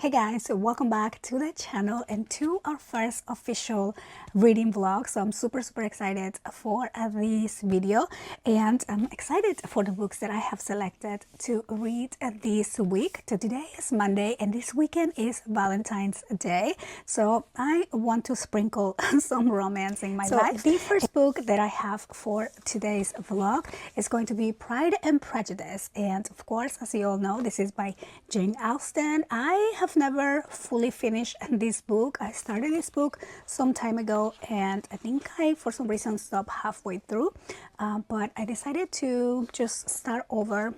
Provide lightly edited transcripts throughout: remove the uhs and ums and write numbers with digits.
Hey guys, so welcome back to the channel and to our first official reading vlog. So I'm super excited for this video, and I'm excited for the books that I have selected to read this week. So today is Monday and this weekend is Valentine's Day, so I want to sprinkle some romance in my life. The first book that I have for today's vlog is going to be Pride and Prejudice, and of course, as you all know, this is by Jane Austen. I have never fully finished this book. I started this book some time ago and I think I for some reason stopped halfway through, but I decided to just start over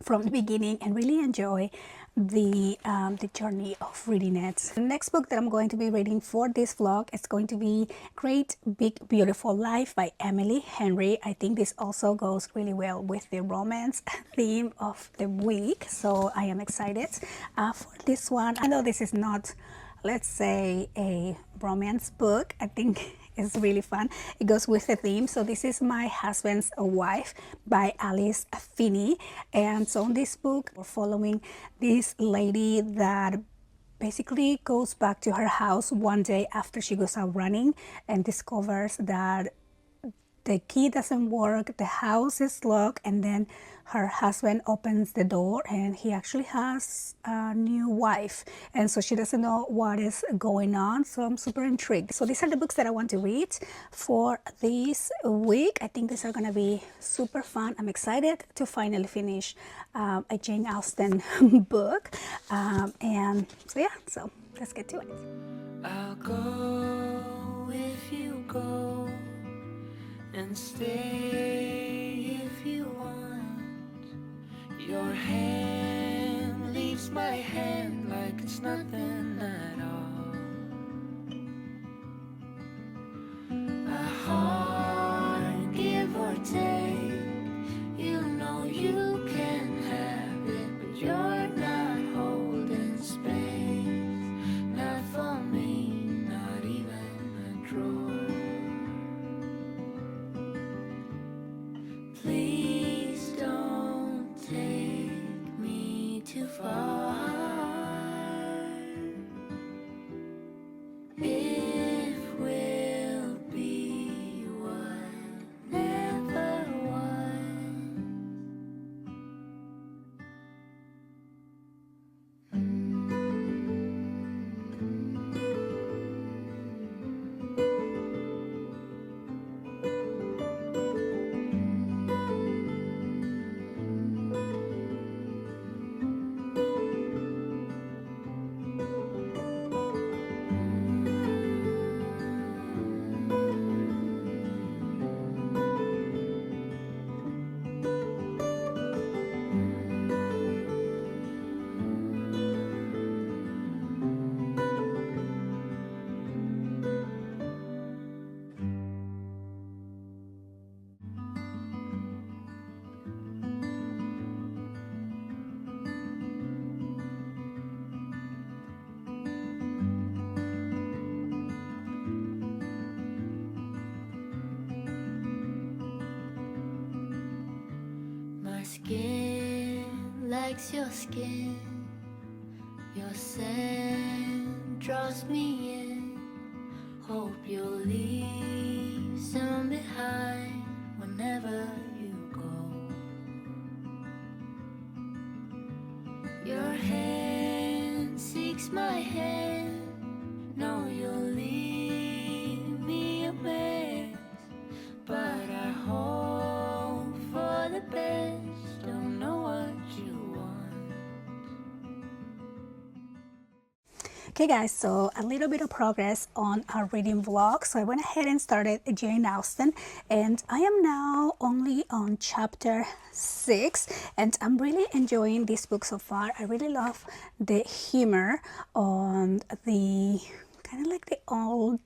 from the beginning and really enjoy the journey of reading it. The next book that I'm going to be reading for this vlog is going to be Great Big Beautiful Life by Emily Henry. I think this also goes really well with the romance theme of the week, so I am excited for this one. I know this is not, let's say, a romance book. I think it's really fun. It goes with the theme. So this is My Husband's Wife by Alice Feeney. And so in this book, we're following this lady that basically goes back to her house one day after she goes out running and discovers that the key doesn't work, the house is locked, and then her husband opens the door and he actually has a new wife, and so she doesn't know what is going on. So I'm super intrigued. So these are the books that I want to read for this week. I think these are gonna be super fun. I'm excited to finally finish a Jane Austen book, and so yeah, so let's get to it. I'll go if you go, and stay if you want. Your hand leaves my hand like it's nothing at all. A heart, give or take, you know you can have it, but you're not holding space, not for me, not even a drawer. Please don't take me too far. If we'll be one, never one. My skin likes your skin, your scent draws me in. Hope you'll leave some behind whenever you go. Your hand seeks my hand, know you'll leave me a mess, but I hope for the best. Don't know what you want. Okay guys, so a little bit of progress on our reading vlog. So I went ahead and started Jane Austen, and I am now only on chapter 6, and I'm really enjoying this book so far. I really love the humor on the kind of like the old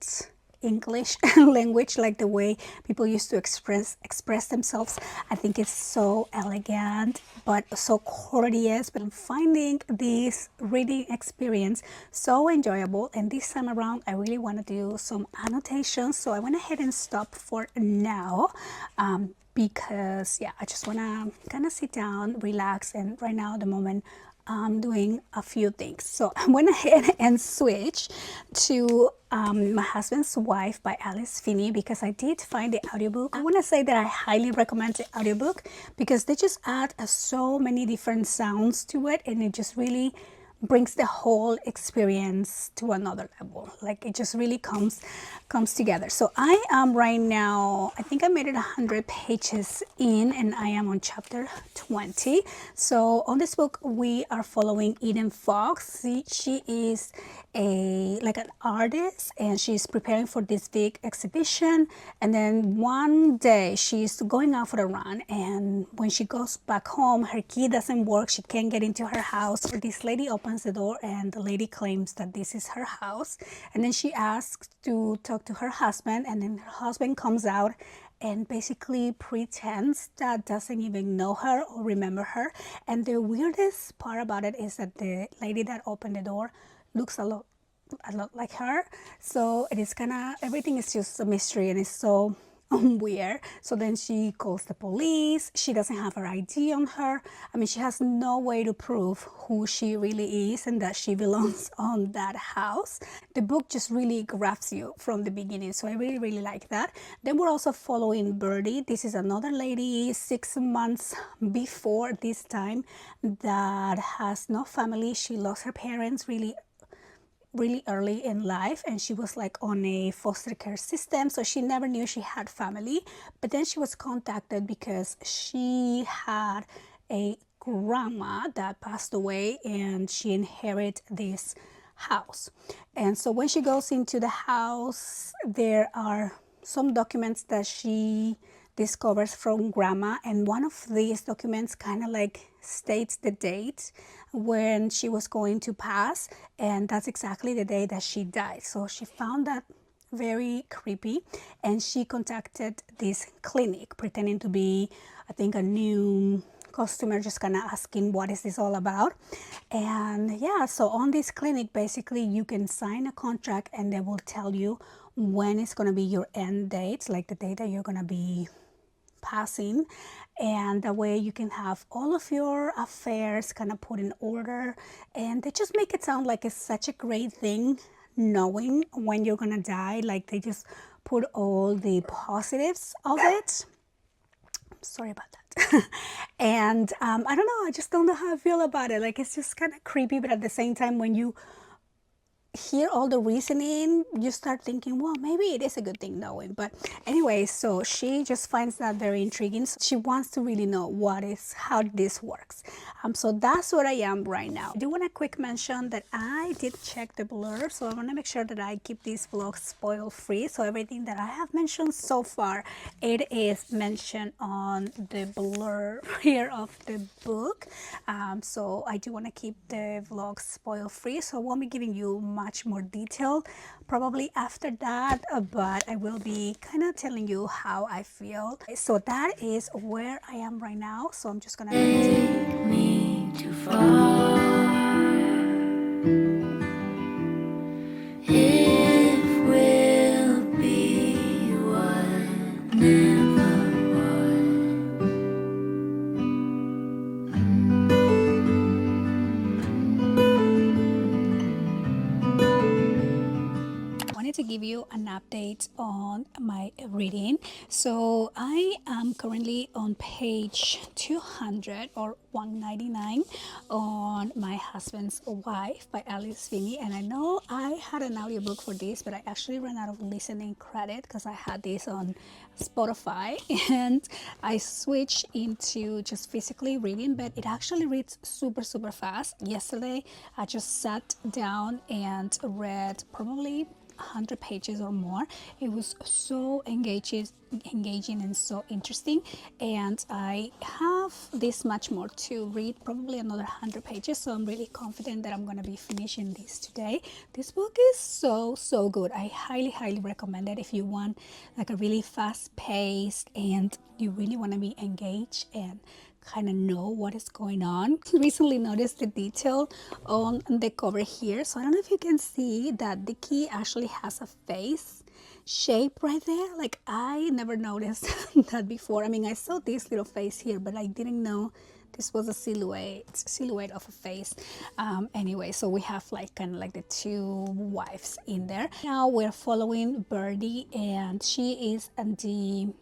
English language, like the way people used to express themselves. I think it's so elegant but so courteous. But I'm finding this reading experience so enjoyable, and this time around I really want to do some annotations, so I went ahead and stopped for now because yeah, I just want to kind of sit down, relax, and right now at the moment doing a few things. So I went ahead and switched to My Husband's Wife by Alice Feeney because I did find the audiobook. I want to say that I highly recommend the audiobook because they just add so many different sounds to it, and it just really brings the whole experience to another level. Like it just really comes together. So I am right now, I think I made it 100 pages in, and I am on chapter 20. So on this book we are following Eden Fox. She is like an artist, and she's preparing for this big exhibition, and then one day she's going out for a run, and when she goes back home her key doesn't work. She can't get into her house. This lady opens the door, and the lady claims that this is her house, and then she asks to talk to her husband, and then her husband comes out and basically pretends that doesn't even know her or remember her. And the weirdest part about it is that the lady that opened the door looks a lot like her. So it is kind of, everything is just a mystery, and it's so weird. So then she calls the police. She doesn't have her ID on her. I mean, she has no way to prove who she really is and that she belongs on that house. The book just really grabs you from the beginning, so I really like that. Then we're also following Birdie. This is another lady 6 months before this time that has no family. She lost her parents really early in life, and she was like on a foster care system, so she never knew she had family. But then she was contacted because she had a grandma that passed away, and she inherited this house. And so when she goes into the house, there are some documents that she discovers from grandma, and one of these documents kind of like states the date when she was going to pass, and that's exactly the day that she died. So she found that very creepy, and she contacted this clinic pretending to be, I think, a new customer, just kind of asking what is this all about. And yeah, so on this clinic basically you can sign a contract, and they will tell you when it's going to be your end date, like the day that you're going to be passing, and that way you can have all of your affairs kind of put in order. And they just make it sound like it's such a great thing knowing when you're gonna die. Like they just put all the positives of it. Sorry about that. And I don't know, I just don't know how I feel about it. Like it's just kind of creepy, but at the same time when you hear all the reasoning, you start thinking, well, maybe it is a good thing knowing. But anyway, so she just finds that very intriguing. So she wants to really know how this works. So that's what I am right now. I do want a quick mention that I did check the blur, so I want to make sure that I keep these vlogs spoil free. So everything that I have mentioned so far, it is mentioned on the blur here of the book. So I do want to keep the vlogs spoil free, so I won't be giving you much more detail probably after that, but I will be kind of telling you how I feel. So that is where I am right now. So I'm just gonna Take me too far. If we'll be what never was. wanted to give you an update on my reading. So I am currently on page 200 or 199 on My Husband's Wife by Alice Feeney. And I know I had an audiobook for this, but I actually ran out of listening credit because I had this on Spotify, and I switched into just physically reading, but it actually reads super fast. Yesterday I just sat down and read probably 100 pages or more. It was so engaging and so interesting, and I have this much more to read, probably another 100 pages, so I'm really confident that I'm going to be finishing this today. This book is so good. I highly recommend it if you want like a really fast paced and you really want to be engaged and kind of know what is going on. Recently noticed the detail on the cover here, so I don't know if you can see that the key actually has a face. shape right there. Like, I never noticed that before. I mean, I saw this little face here, but I didn't know this was a silhouette of a face. Anyway, so we have like kind of like the two wives in there. Now we're following Birdie, and she is the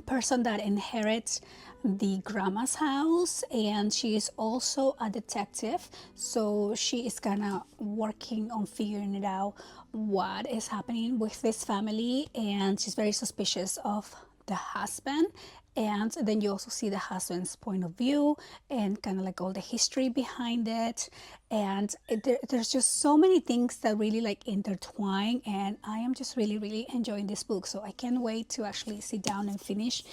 person that inherits the grandma's house, and she is also a detective, so she is kind of working on figuring it out what is happening with this family, and she's very suspicious of the husband. And then you also see the husband's point of view and kind of like all the history behind it. And there's just so many things that really like intertwine, and I am just really enjoying this book, so I can't wait to actually sit down and finish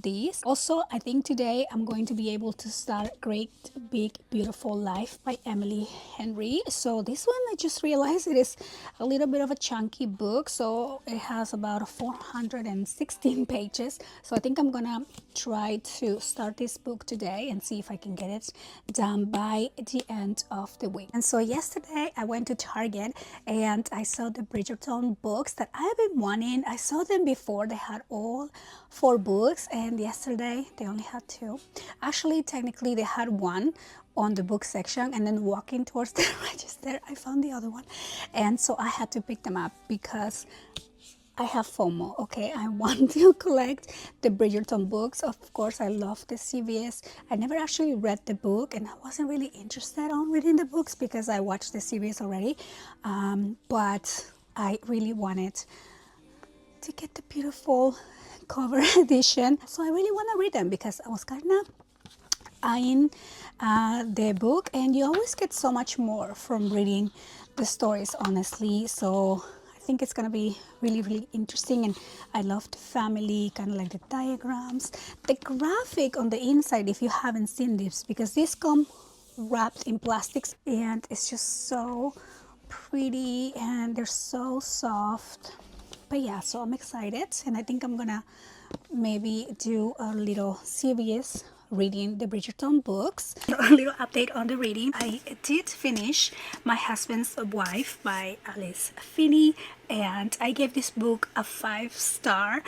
these. Also, I think today I'm going to be able to start Great Big Beautiful Life by Emily Henry. So this one, I just realized it is a little bit of a chunky book, so it has about 416 pages. So I think I'm gonna try to start this book today and see if I can get it done by the end of the week. And so yesterday I went to Target and I saw the Bridgerton books that I have been wanting. I saw them before, they had all 4 books, and yesterday they only had 2. Actually, technically they had 1 on the book section, and then walking towards the register I found the other one, and so I had to pick them up because I have FOMO, okay? I want to collect the Bridgerton books. Of course, I love the series. I never actually read the book, and I wasn't really interested on reading the books because I watched the series already. But I really wanted to get the beautiful cover edition. So I really want to read them because I was kind of eyeing the book, and you always get so much more from reading the stories, honestly. So I think it's gonna be really interesting, and I love the family, kind of like the diagrams, the graphic on the inside if you haven't seen this, because these come wrapped in plastics, and it's just so pretty and they're so soft. But yeah, so I'm excited, and I think I'm gonna maybe do a little series reading the Bridgerton books. A little update on the reading. I did finish My Husband's Wife by Alice Feeney, and I gave this book a 5-star,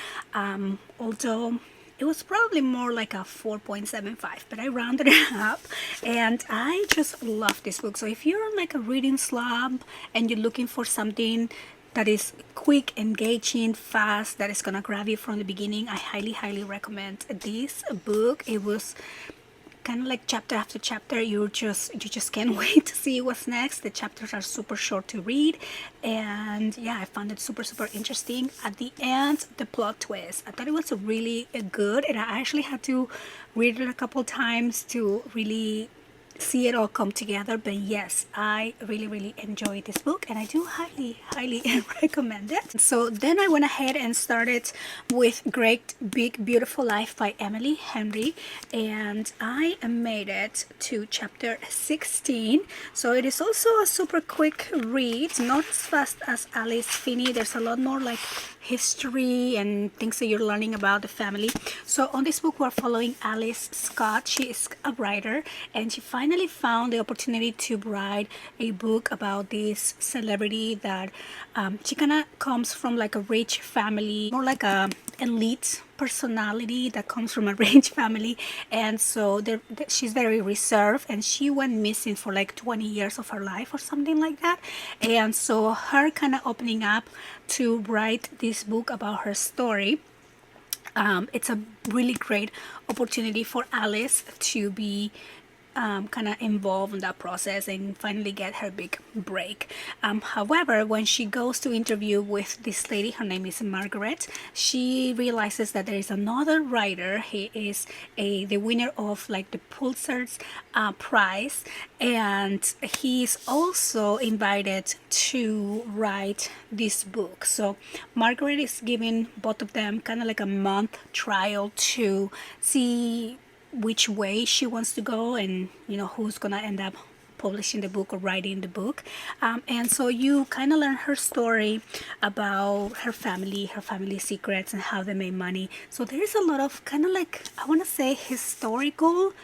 although it was probably more like a 4.75, but I rounded it up, and I just love this book. So if you're on like a reading slump and you're looking for something that is quick, engaging, fast, that is gonna grab you from the beginning, I highly recommend this book. It was kind of like chapter after chapter, you just can't wait to see what's next. The chapters are super short to read, and yeah, I found it super interesting. At the end, the plot twist, I thought it was really good, and I actually had to read it a couple times to really see it all come together. But yes, I really enjoyed this book, and I do highly recommend it. So then I went ahead and started with Great Big Beautiful Life by Emily Henry, and I made it to chapter 16. So it is also a super quick read, not as fast as Alice Feeney. There's a lot more like history and things that you're learning about the family. So on this book, we're following Alice Scott. She is a writer, and she finally found the opportunity to write a book about this celebrity that she kind of comes from like a rich family, more like a elite personality that comes from a rich family, and so she's very reserved, and she went missing for like 20 years of her life or something like that. And so her kind of opening up to write this book about her story, it's a really great opportunity for Alice to be kind of involved in that process and finally get her big break. However, when she goes to interview with this lady, her name is Margaret, she realizes that there is another writer. He is the winner of like the Pulitzer's prize, and he's also invited to write this book. So Margaret is giving both of them kind of like a month trial to see which way she wants to go, and who's gonna end up publishing the book or writing the book. And so you kind of learn her story about her family secrets, and how they made money. So there is a lot of kind of like, I want to say, historical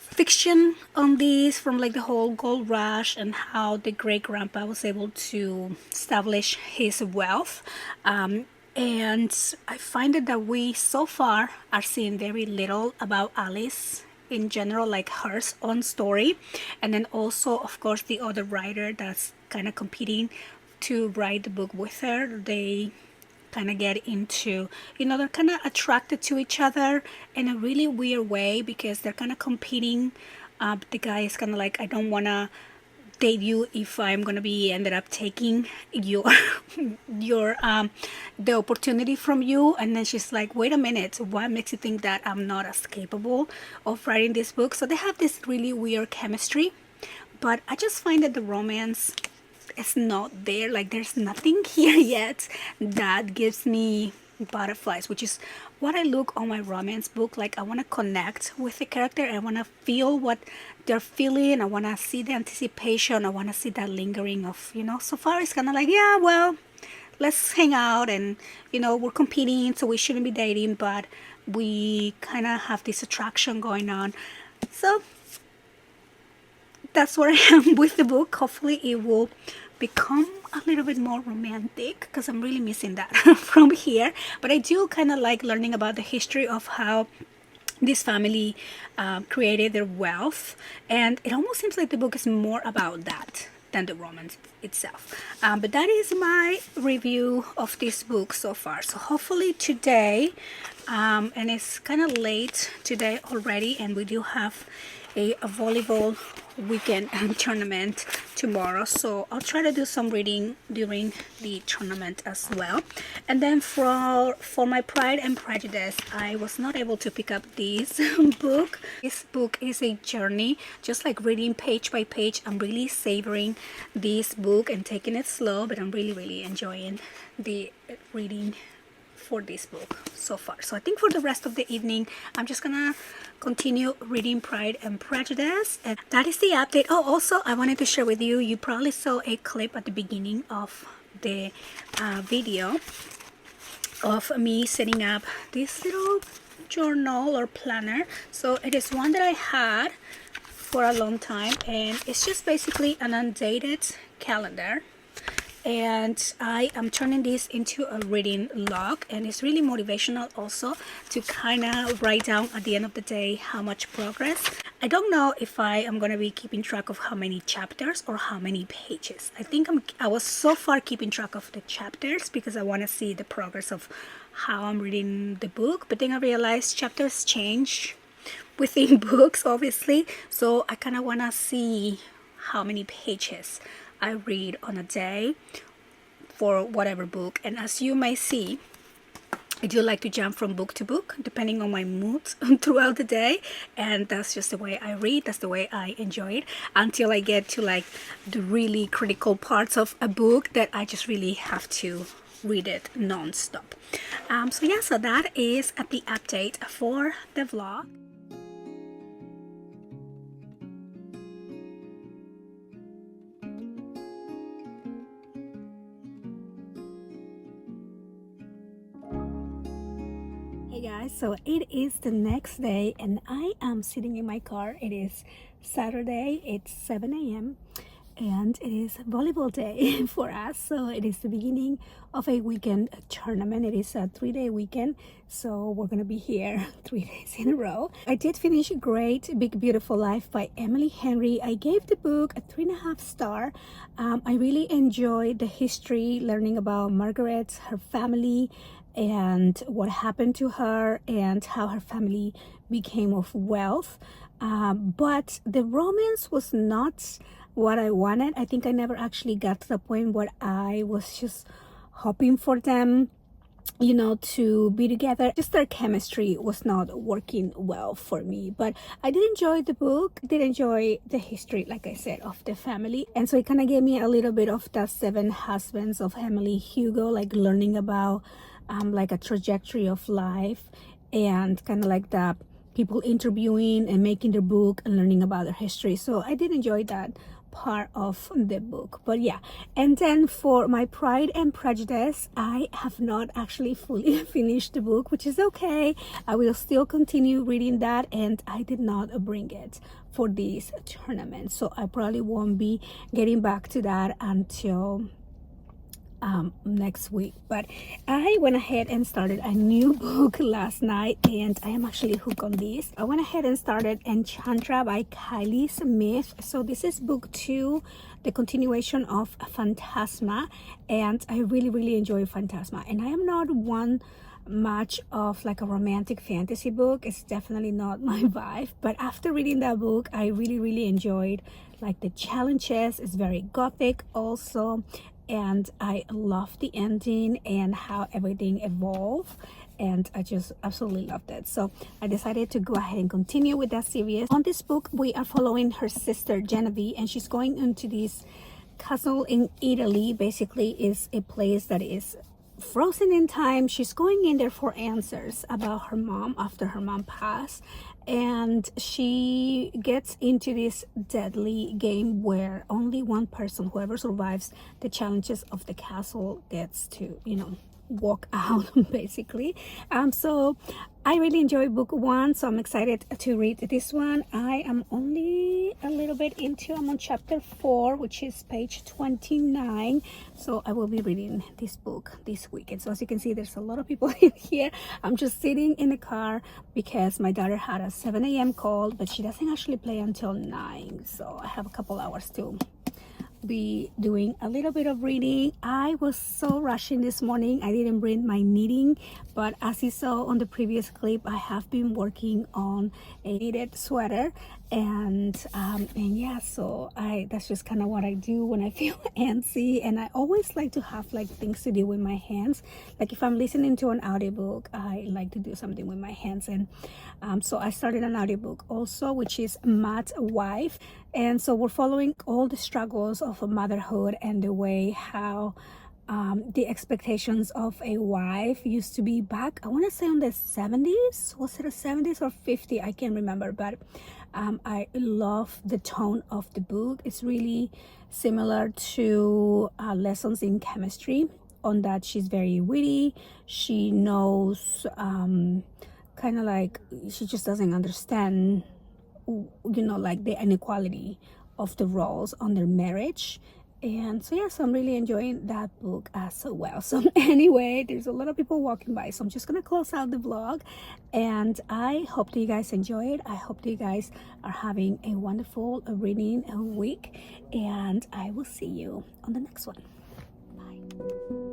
fiction on this, from like the whole gold rush and how the great grandpa was able to establish his wealth. And I find it that we so far are seeing very little about Alice in general, like her own story, and then also of course the other writer that's kind of competing to write the book with her. They kind of get into, they're kind of attracted to each other in a really weird way because they're kind of competing. The guy is kind of like, I don't want to date you if I'm gonna be ended up taking your the opportunity from you. And then she's like, wait a minute, what makes you think that I'm not as capable of writing this book? So they have this really weird chemistry, but I just find that the romance is not there. Like there's nothing here yet that gives me butterflies, which is what I look on my romance book. Like I want to connect with the character, I want to feel what they're feeling, I want to see the anticipation, I want to see that lingering of, so far it's kind of like, yeah, well, let's hang out, and we're competing, so we shouldn't be dating, but we kind of have this attraction going on. So that's where I am with the book. Hopefully it will become a little bit more romantic because I'm really missing that from here. But I do kind of like learning about the history of how this family created their wealth, and it almost seems like the book is more about that than the romance itself. But that is my review of this book so far. So hopefully today, and it's kind of late today already, and we do have a volleyball weekend tournament tomorrow, so I'll try to do some reading during the tournament as well. And then for my Pride and Prejudice, I was not able to pick up this book. This book is a journey, just like reading page by page. I'm really savoring this book and taking it slow, but I'm really enjoying the reading for this book so far. So I think for the rest of the evening, I'm just gonna continue reading Pride and Prejudice, and that is the update. Oh, also I wanted to share with you, you probably saw a clip at the beginning of the video of me setting up this little journal or planner. So it is one that I had for a long time, and it's just basically an undated calendar, and I am turning this into a reading log, and it's really motivational also to kind of write down at the end of the day how much progress. I don't know if I am going to be keeping track of how many chapters or how many pages. I think I was so far keeping track of the chapters because I want to see the progress of how I'm reading the book, but then I realized chapters change within books obviously, so I kind of want to see how many pages I read on a day for whatever book. And as you may see, I do like to jump from book to book depending on my mood throughout the day, and that's just the way I read. That's the way I enjoy it, until I get to like the really critical parts of a book that I just really have to read it non-stop. So yeah, so that is the update for the vlog. Hey guys, so it is the next day and I am sitting in my car. It is Saturday, it's 7 a.m. and it is volleyball day for us. So it is the beginning of a weekend tournament. It is a 3-day weekend, so we're gonna be here 3 days in a row. I did finish Great Big Beautiful Life by Emily Henry. I gave the book a 3.5 star. I really enjoyed the history, learning about Margaret, her family, and what happened to her and how her family became of wealth, but the romance was not what I wanted. I think I never actually got to the point where I was just hoping for them, you know, to be together. Just their chemistry was not working well for me, but I did enjoy the book, did enjoy the history, like I said, of the family. And so it kind of gave me a little bit of the 7 husbands of Emily Hugo, like learning about like a trajectory of life, and kind of like the people interviewing and making their book and learning about their history. So I did enjoy that part of the book. But yeah, and then for my Pride and Prejudice, I have not actually fully finished the book, which is okay. I will still continue reading that, and I did not bring it for this tournament, so I probably won't be getting back to that until next week. But I went ahead and started a new book last night, and I am actually hooked on this. I went ahead and started Enchantra by Kaylie Smith. So this is book 2, the continuation of Phantasma, and I really enjoy Phantasma. And I am not one much of like a romantic fantasy book. It's definitely not my vibe, but after reading that book, I really enjoyed like the challenges. It's very gothic also, and I love the ending and how everything evolved, and I just absolutely loved it. So I decided to go ahead and continue with that series. On this book, we are following her sister Genevieve, and she's going into this castle in Italy. Basically is a place that is frozen in time. She's going in there for answers about her mom after her mom passed, and she gets into this deadly game where only one person, whoever survives the challenges of the castle, gets to, you know, walk out basically. So I really enjoyed book 1, so I'm excited to read this one. I am only a little bit into, I'm on chapter 4, which is page 29, so I will be reading this book this weekend. So as you can see, there's a lot of people in here. I'm just sitting in the car because my daughter had a 7 a.m. call, but she doesn't actually play until 9, so I have a couple hours to be doing a little bit of reading. I was so rushing this morning. I didn't bring my knitting, but as you saw on the previous clip, I have been working on a knitted sweater, and yeah, so that's just kind of what I do when I feel antsy. And I always like to have like things to do with my hands. Like if I'm listening to an audiobook, I like to do something with my hands. And so I started an audiobook also, which is Matt's Wife, and so we're following all the struggles of motherhood and the way how the expectations of a wife used to be back, I want to say in the 70s. Was it the 70s or 50? I can't remember, but I love the tone of the book. It's really similar to Lessons in Chemistry, on that she's very witty. She knows kind of like, she just doesn't understand, you know, like the inequality of the roles on their marriage. And so yes, I'm really enjoying that book as well. So anyway, there's a lot of people walking by, so I'm just gonna close out the vlog, and I hope that you guys enjoy it. I hope that you guys are having a wonderful reading week, and I will see you on the next one. Bye.